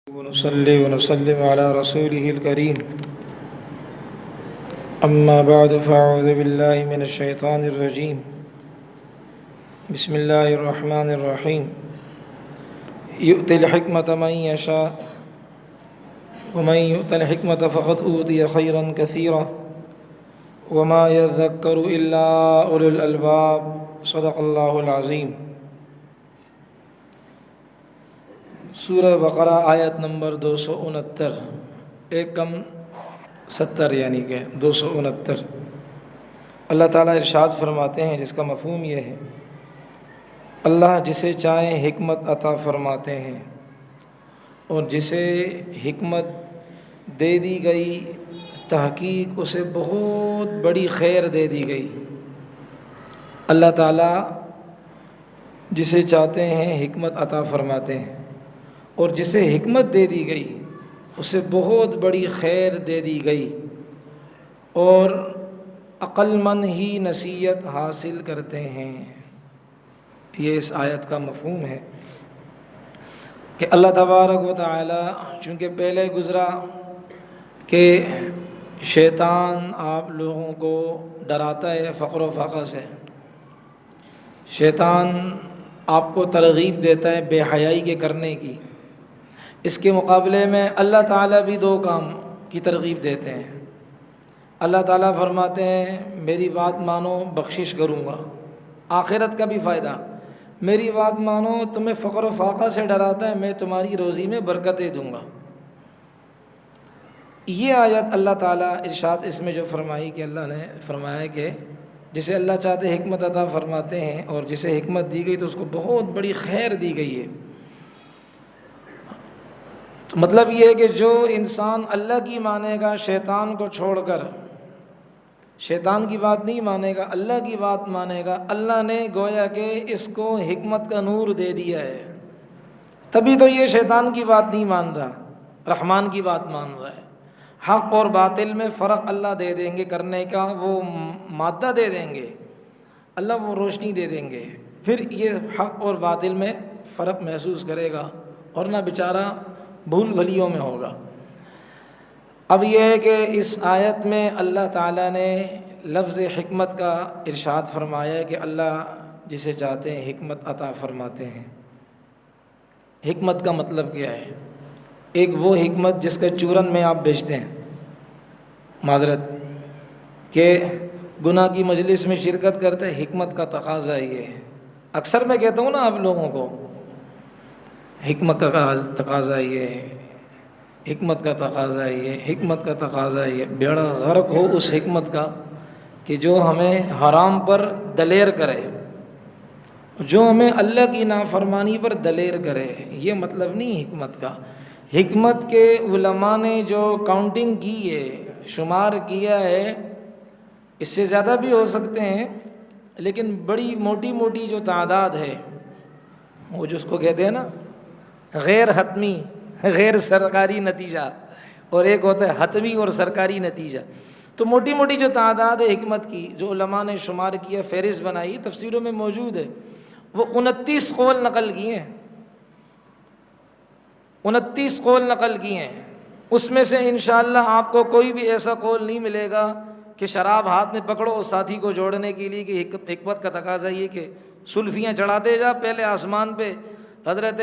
ونصلي ونسلم على رسوله الكريم أما بعد فأعوذ بالله من الشيطان الرجيم بسم الله الرحمن الرحيم يؤتي الحكمة من يشاء ومن يؤت الحكمة فقد أوتي خيرا كثيرا وما يذكر إلا أولو الألباب صدق الله العظيم۔ سورہ بقرہ آیت نمبر 269، ایک کم 70 یعنی کہ 269۔ اللہ تعالیٰ ارشاد فرماتے ہیں، جس کا مفہوم یہ ہے، اللہ جسے چاہیں حکمت عطا فرماتے ہیں، اور جسے حکمت دے دی گئی تحقیق اسے بہت بڑی خیر دے دی گئی۔ اللہ تعالیٰ جسے چاہتے ہیں حکمت عطا فرماتے ہیں، اور جسے حکمت دے دی گئی اسے بہت بڑی خیر دے دی گئی، اور عقل مند ہی نصیحت حاصل کرتے ہیں۔ یہ اس آیت کا مفہوم ہے کہ اللہ تبارک و تعالی، چونکہ پہلے گزرا کہ شیطان آپ لوگوں کو ڈراتا ہے فقر و فاقہ سے، شیطان آپ کو ترغیب دیتا ہے بے حیائی کے کرنے کی۔ اس کے مقابلے میں اللہ تعالیٰ بھی دو کام کی ترغیب دیتے ہیں۔ اللہ تعالیٰ فرماتے ہیں میری بات مانو بخشش کروں گا، آخرت کا بھی فائدہ، میری بات مانو، تمہیں فقر و فاقہ سے ڈراتا ہے، میں تمہاری روزی میں برکتیں دوں گا۔ یہ آیت اللہ تعالیٰ ارشاد اس میں جو فرمائی کہ اللہ نے فرمایا کہ جسے اللہ چاہتے حکمت عطا فرماتے ہیں، اور جسے حکمت دی گئی تو اس کو بہت بڑی خیر دی گئی ہے۔ تو مطلب یہ ہے کہ جو انسان اللہ کی مانے گا، شیطان کو چھوڑ کر شیطان کی بات نہیں مانے گا، اللہ کی بات مانے گا، اللہ نے گویا کہ اس کو حکمت کا نور دے دیا ہے، تبھی تو یہ شیطان کی بات نہیں مان رہا، رحمان کی بات مان رہا ہے۔ حق اور باطل میں فرق اللہ دے دیں گے کرنے کا، وہ مادہ دے دیں گے، اللہ وہ روشنی دے دیں گے، پھر یہ حق اور باطل میں فرق محسوس کرے گا، اور نہ بیچارہ بھول بھلیوں میں ہوگا۔ اب یہ ہے کہ اس آیت میں اللہ تعالیٰ نے لفظ حکمت کا ارشاد فرمایا ہے کہ اللہ جسے چاہتے ہیں حکمت عطا فرماتے ہیں۔ حکمت کا مطلب کیا ہے؟ ایک وہ حکمت جس کا چورن میں آپ بیچتے ہیں، معذرت کہ گناہ کی مجلس میں شرکت کرتے ہیں، حکمت کا تقاضا یہ ہے۔ اکثر میں کہتا ہوں نا آپ لوگوں کو، حکمت کا تقاضا یہ ہے، حکمت کا تقاضا یہ، حکمت کا تقاضا یہ۔ بیڑا غرق ہو اس حکمت کا کہ جو ہمیں حرام پر دلیر کرے، جو ہمیں اللہ کی نافرمانی پر دلیر کرے۔ یہ مطلب نہیں حکمت کا۔ حکمت کے علماء نے جو کاؤنٹنگ کی ہے، شمار کیا ہے، اس سے زیادہ بھی ہو سکتے ہیں، لیکن بڑی موٹی موٹی جو تعداد ہے، وہ جس کو کہتے ہیں نا غیر حتمی غیر سرکاری نتیجہ، اور ایک ہوتا ہے حتمی اور سرکاری نتیجہ، تو موٹی موٹی جو تعداد ہے حکمت کی، جو علماء نے شمار کیا، فہرست بنائی، تفسیروں میں موجود ہے، وہ 29 قول نقل کیے ہیں، 29 قول نقل کیے ہیں۔ اس میں سے انشاءاللہ آپ کو کوئی بھی ایسا قول نہیں ملے گا کہ شراب ہاتھ میں پکڑو اور ساتھی کو جوڑنے کے لیے کہ حکمت کا تقاضا یہ کہ سلفیاں چڑھاتے جا، پہلے آسمان پہ حضرت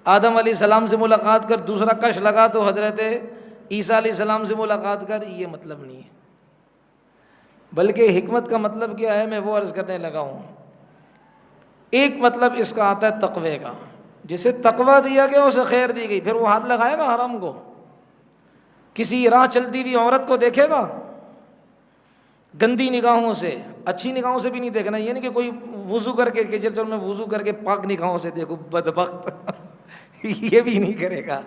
آدم علیہ السلام سے ملاقات کر، دوسرا کش لگا تو حضرت عیسیٰ علیہ السلام سے ملاقات کر۔ یہ مطلب نہیں ہے، بلکہ حکمت کا مطلب کیا ہے، میں وہ عرض کرنے لگا ہوں۔ ایک مطلب اس کا آتا ہے تقوی کا، جسے تقوی دیا گیا اسے خیر دی گئی، پھر وہ ہاتھ لگائے گا حرام کو؟ کسی راہ چلتی ہوئی عورت کو دیکھے گا گندی نگاہوں سے؟ اچھی نگاہوں سے بھی نہیں دیکھنا، یہ نہیں کہ کوئی وضو کر کے کہ چل میں وضو کر کے پاک نگاہوں سے دیکھوں، بدبخت یہ بھی نہیں کرے گا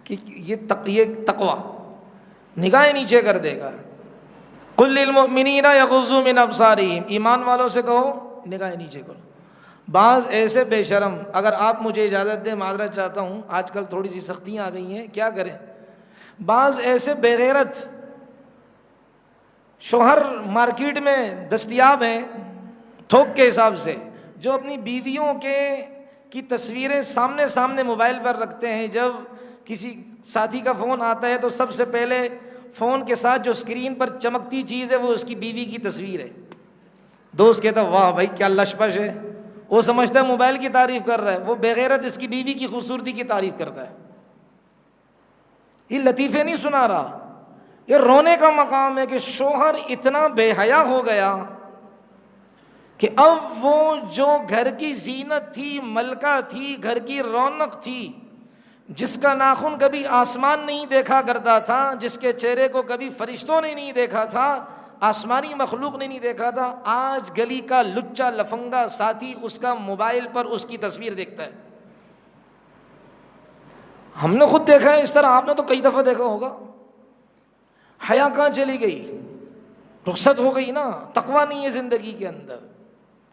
کہ یہ تقوی نگاہیں نیچے کر دے گا۔ قل للمؤمنین یغضوا من ابصارہم، ایمان والوں سے کہو نگاہیں نیچے کرو۔ بعض ایسے بے شرم، اگر آپ مجھے اجازت دیں، معذرت چاہتا ہوں، آج کل تھوڑی سی سختیاں آ گئی ہیں، کیا کریں، بعض ایسے بے غیرت شوہر مارکیٹ میں دستیاب ہیں تھوک کے حساب سے، جو اپنی بیویوں کی تصویریں سامنے موبائل پر رکھتے ہیں، جب کسی ساتھی کا فون آتا ہے تو سب سے پہلے فون کے ساتھ جو اسکرین پر چمکتی چیز ہے وہ اس کی بیوی کی تصویر ہے. دوست کہتا واہ بھائی کیا لشپش ہے، وہ سمجھتا ہے موبائل کی تعریف کر رہا ہے، وہ بغیرت اس کی بیوی کی خوبصورتی کی تعریف کرتا ہے. یہ لطیفے نہیں سنا رہا، یہ رونے کا مقام ہے کہ شوہر اتنا بے حیا ہو گیا کہ اب وہ جو گھر کی زینت تھی، ملکہ تھی، گھر کی رونق تھی، جس کا ناخن کبھی آسمان نہیں دیکھا کرتا تھا، جس کے چہرے کو کبھی فرشتوں نے نہیں دیکھا تھا، آسمانی مخلوق نے نہیں دیکھا تھا، آج گلی کا لچا لفنگا ساتھی اس کا موبائل پر اس کی تصویر دیکھتا ہے. ہم نے خود دیکھا ہے اس طرح، آپ نے تو کئی دفعہ دیکھا ہوگا. حیا کہاں چلی گئی؟ رخصت ہو گئی نا. تقویٰ نہیں ہے زندگی کے اندر،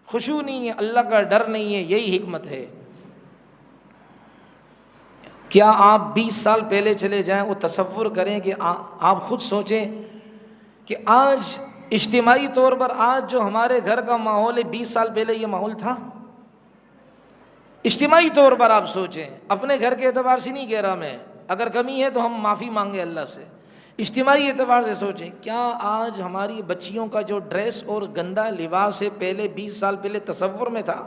خشوع نہیں ہے، اللہ کا ڈر نہیں ہے. یہی حکمت ہے. کیا آپ 20 سال پہلے چلے جائیں، وہ تصور کریں کہ آپ خود سوچیں کہ آج اجتماعی طور پر آج جو ہمارے گھر کا ماحول ہے 20 سال پہلے یہ ماحول تھا؟ اجتماعی طور پر آپ سوچیں، اپنے گھر کے اعتبار سے نہیں کہہ رہا میں، اگر کمی ہے تو ہم معافی مانگیں اللہ سے. اجتماعی اعتبار سے سوچیں، کیا آج ہماری بچیوں کا جو ڈریس اور گندا لباس ہے پہلے 20 سال پہلے تصور میں تھا؟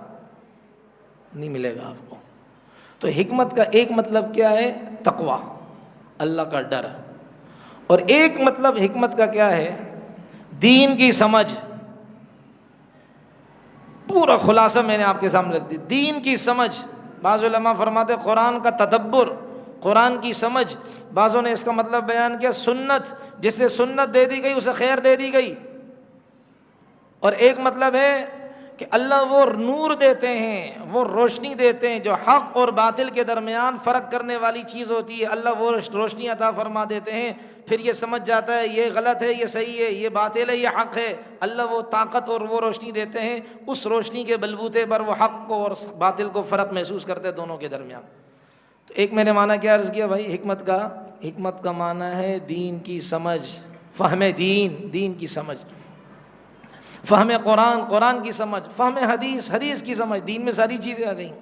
نہیں ملے گا آپ کو. تو حکمت کا ایک مطلب کیا ہے؟ تقویٰ، اللہ کا ڈر. اور ایک مطلب حکمت کا کیا ہے؟ دین کی سمجھ. پورا خلاصہ میں نے آپ کے سامنے رکھ دی. دین کی سمجھ. بعض علماء فرماتے قرآن کا تدبر، قرآن کی سمجھ. بعضوں نے اس کا مطلب بیان کیا سنت، جسے سنت دے دی گئی اسے خیر دے دی گئی. اور ایک مطلب ہے کہ اللہ وہ نور دیتے ہیں، وہ روشنی دیتے ہیں جو حق اور باطل کے درمیان فرق کرنے والی چیز ہوتی ہے. اللہ وہ روشنی عطا فرما دیتے ہیں، پھر یہ سمجھ جاتا ہے یہ غلط ہے، یہ صحیح ہے، یہ باطل ہے، یہ حق ہے. اللہ وہ طاقت اور وہ روشنی دیتے ہیں، اس روشنی کے بلبوتے پر وہ حق کو اور باطل کو فرق محسوس کرتے ہیں دونوں کے درمیان. تو ایک میں نے معنی کیا عرض کیا بھائی حکمت کا معنی ہے دین کی سمجھ، فہم دین کی سمجھ، فہم قرآن کی سمجھ، فہم حدیث کی سمجھ. دین میں ساری چیزیں آ گئیں.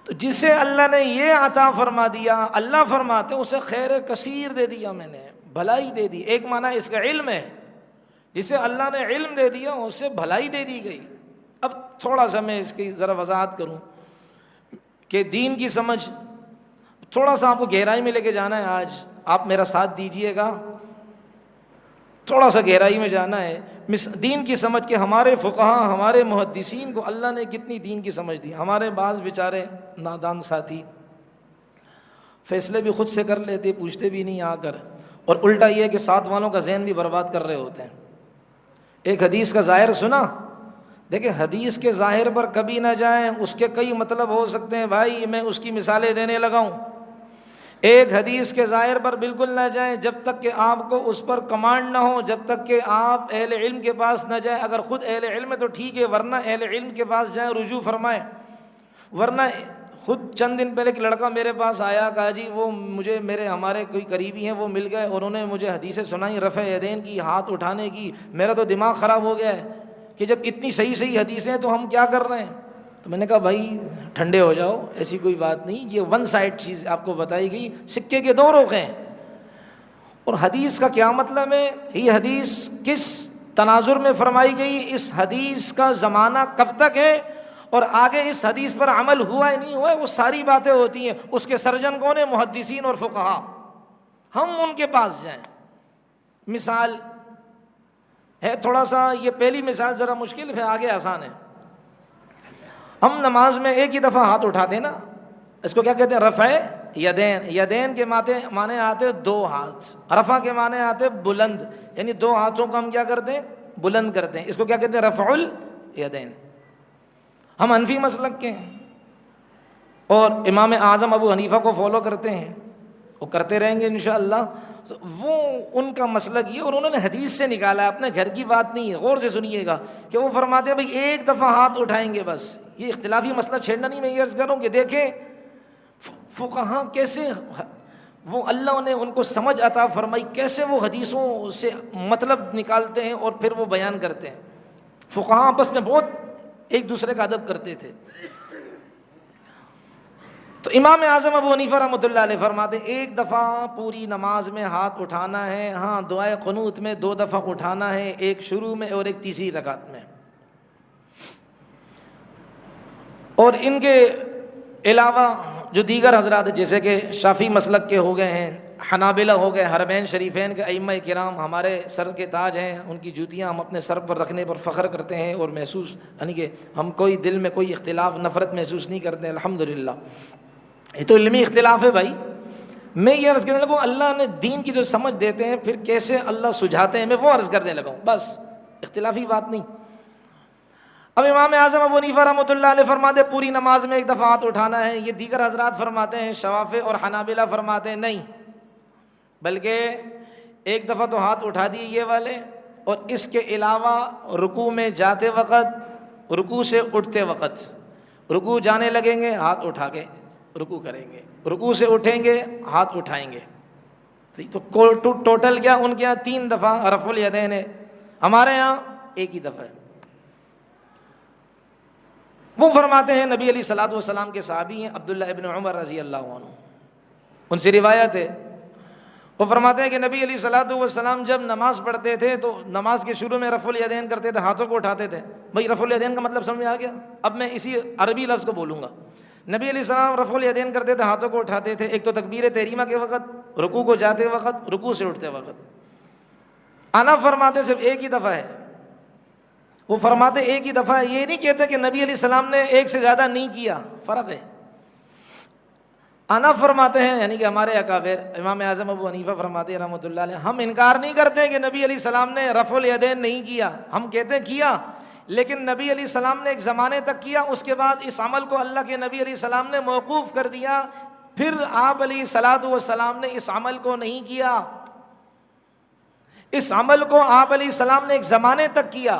تو جسے اللہ نے یہ عطا فرما دیا، اللہ فرماتے ہیں اسے خیر کثیر دے دیا، میں نے بھلائی دے دی. ایک معنی اس کا علم ہے، جسے اللہ نے علم دے دیا اسے بھلائی دے دی گئی. اب تھوڑا سا میں اس کی ذرا وضاحت کروں کہ دین کی سمجھ تھوڑا سا آپ کو گہرائی میں لے کے جانا ہے. آج آپ میرا ساتھ دیجئے گا، تھوڑا سا گہرائی میں جانا ہے. دین کی سمجھ کے ہمارے فقہا، ہمارے محدثین کو اللہ نے کتنی دین کی سمجھ دی. ہمارے بعض بیچارے نادان ساتھی فیصلے بھی خود سے کر لیتے، پوچھتے بھی نہیں آ کر، اور الٹا یہ ہے کہ ساتھ والوں کا ذہن بھی برباد کر رہے ہوتے ہیں. ایک حدیث کا ظاہر سنا، دیکھیں حدیث کے ظاہر پر کبھی نہ جائیں، اس کے کئی مطلب ہو سکتے ہیں. بھائی میں اس کی مثالیں دینے لگا ہوں. ایک حدیث کے ظاہر پر بالکل نہ جائیں جب تک کہ آپ کو اس پر کمانڈ نہ ہو، جب تک کہ آپ اہل علم کے پاس نہ جائیں. اگر خود اہل علم ہے تو ٹھیک ہے، ورنہ اہل علم کے پاس جائیں، رجوع فرمائیں. ورنہ خود چند دن پہلے ایک لڑکا میرے پاس آیا، کہا جی وہ ہمارے کوئی قریبی ہیں، وہ مل گئے اور انہوں نے مجھے حدیثیں سنائی رفع یدین کی، ہاتھ اٹھانے کی. میرا تو دماغ خراب ہو گیا ہے کہ جب اتنی صحیح حدیثیں ہیں تو ہم کیا کر رہے ہیں. تو میں نے کہا بھائی ٹھنڈے ہو جاؤ، ایسی کوئی بات نہیں، یہ ون سائڈ چیز آپ کو بتائی گئی، سکے کے دو رخ ہیں. اور حدیث کا کیا مطلب ہے، یہ حدیث کس تناظر میں فرمائی گئی، اس حدیث کا زمانہ کب تک ہے، اور آگے اس حدیث پر عمل ہوا ہے نہیں ہوا ہے، وہ ساری باتیں ہوتی ہیں. اس کے سرجن کون ہیں؟ محدثین اور فقہا. ہم ان کے پاس جائیں. مثال ہے تھوڑا سا، یہ پہلی مثال ذرا مشکل ہے، آگے آسان ہے. ہم نماز میں ایک ہی دفعہ ہاتھ اٹھاتے ہیں نا، اس کو کیا کہتے ہیں؟ رفع یدین. یدین کے معنی آتے دو ہاتھ، رفع کے معنی آتے بلند، یعنی دو ہاتھوں کو ہم کیا کرتے ہیں؟ بلند کرتے ہیں. اس کو کیا کہتے ہیں؟ رفع الیدین. ہم حنفی مسلک کے ہیں اور امام اعظم ابو حنیفہ کو فالو کرتے ہیں، وہ کرتے رہیں گے انشاءاللہ. وہ ان کا مسلک یہ، اور انہوں نے حدیث سے نکالا ہے، اپنے گھر کی بات نہیں ہے. غور سے سنیے گا کہ وہ فرماتے ہیں بھائی ایک دفعہ ہاتھ اٹھائیں گے بس. یہ اختلافی مسئلہ چھیڑنا نہیں، میں یہ عرض کروں کہ دیکھیں فقہا کیسے وہ اللہ نے ان کو سمجھ عطا فرمائی، کیسے وہ حدیثوں سے مطلب نکالتے ہیں اور پھر وہ بیان کرتے ہیں. فقہا آپس میں بہت ایک دوسرے کا ادب کرتے تھے. تو امام اعظم ابو حنیفہ رحمۃ اللہ علیہ فرماتے ہیں ایک دفعہ پوری نماز میں ہاتھ اٹھانا ہے، ہاں دعائے قنوت میں 2 دفعہ اٹھانا ہے، ایک شروع میں اور ایک تیسری رکعت میں۔ اور ان کے علاوہ جو دیگر حضرات جیسے کہ شافعی مسلک کے ہو گئے ہیں، حنابلہ ہو گئے، حرمین شریفین کے ائمہ کرام ہمارے سر کے تاج ہیں، ان کی جوتیاں ہم اپنے سر پر رکھنے پر فخر کرتے ہیں اور محسوس یعنی کہ ہم کوئی دل میں کوئی اختلاف نفرت محسوس نہیں کرتے، الحمدللہ۔ یہ تو علمی اختلاف ہے بھائی۔ میں یہ عرض کرنے لگوں اللہ نے دین کی جو سمجھ دیتے ہیں پھر کیسے اللہ سجھاتے ہیں، میں وہ عرض کرنے لگا ہوں، بس اختلافی بات نہیں۔ اب امام اعظم ابو حنیفہ رحمۃ اللہ علیہ فرماتے پوری نماز میں ایک دفعہ ہاتھ اٹھانا ہے، یہ دیگر حضرات فرماتے ہیں، شوافع اور حنابلہ فرماتے ہیں نہیں، بلکہ ایک دفعہ تو ہاتھ اٹھا دیے یہ والے، اور اس کے علاوہ رکوع میں جاتے وقت، رکوع سے اٹھتے وقت، رکوع جانے لگیں گے ہاتھ اٹھا کے رکوع کریں گے، رکوع سے اٹھیں گے ہاتھ اٹھائیں گے۔ تو ٹوٹل کیا ان کے یہاں 3 دفعہ رفع الیدین ہے، ہمارے یہاں ایک ہی دفعہ ہے۔ وہ فرماتے ہیں نبی علیہ الصلوۃ والسلام کے صحابی ہیں عبداللہ ابن عمر رضی اللہ عنہ، ان سے روایت ہے، وہ فرماتے ہیں کہ نبی علیہ الصلوۃ والسلام جب نماز پڑھتے تھے تو نماز کے شروع میں رفع الیدین کرتے تھے، ہاتھوں کو اٹھاتے تھے۔ بھائی رفع الیدین کا مطلب سمجھ میں آ گیا؟ اب میں اسی عربی لفظ کو بولوں گا۔ نبی علیہ السلام رفع الیدین کرتے تھے، ہاتھوں کو اٹھاتے تھے، ایک تو تکبیر تحریمہ کے وقت، رکوع کو جاتے وقت، رکوع سے اٹھتے وقت۔ انا فرماتے صرف ایک ہی دفعہ ہے، وہ فرماتے ایک ہی دفعہ ہے، یہ نہیں کہتے کہ نبی علیہ السلام نے ایک سے زیادہ نہیں کیا، فرق ہے۔ انا فرماتے ہیں یعنی کہ ہمارے اکابر امام اعظم ابو حنیفہ فرماتے ہیں رحمۃ اللہ علیہ، ہم انکار نہیں کرتے کہ نبی علیہ السلام نے رفع الیدین نہیں کیا، ہم کہتے ہیں کیا، لیکن نبی علیہ السلام نے ایک زمانے تک کیا، اس کے بعد اس عمل کو اللہ کے نبی علیہ السلام نے موقوف کر دیا، پھر آپ علیہ الصلوۃ والسلام نے اس عمل کو نہیں کیا۔ اس عمل کو آپ علیہ السلام نے ایک زمانے تک کیا،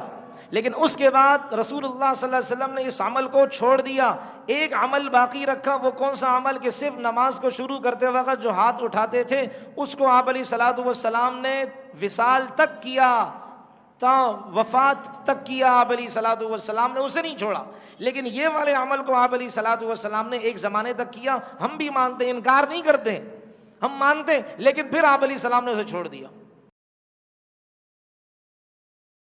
لیکن اس کے بعد رسول اللہ صلی اللہ علیہ وسلم نے اس عمل کو چھوڑ دیا، ایک عمل باقی رکھا۔ وہ کون سا عمل؟ کہ صرف نماز کو شروع کرتے وقت جو ہاتھ اٹھاتے تھے اس کو آپ علیہ الصلوۃ والسلام نے وصال تک کیا، تا وفات تک کیا، آپ علیہ الصلوۃ والسلام نے اسے نہیں چھوڑا، لیکن یہ والے عمل کو آپ علیہ الصلوۃ والسلام نے ایک زمانے تک کیا۔ ہم بھی مانتے ہیں، انکار نہیں کرتے، ہم مانتے، لیکن پھر آپ علیہ السلام نے اسے چھوڑ دیا۔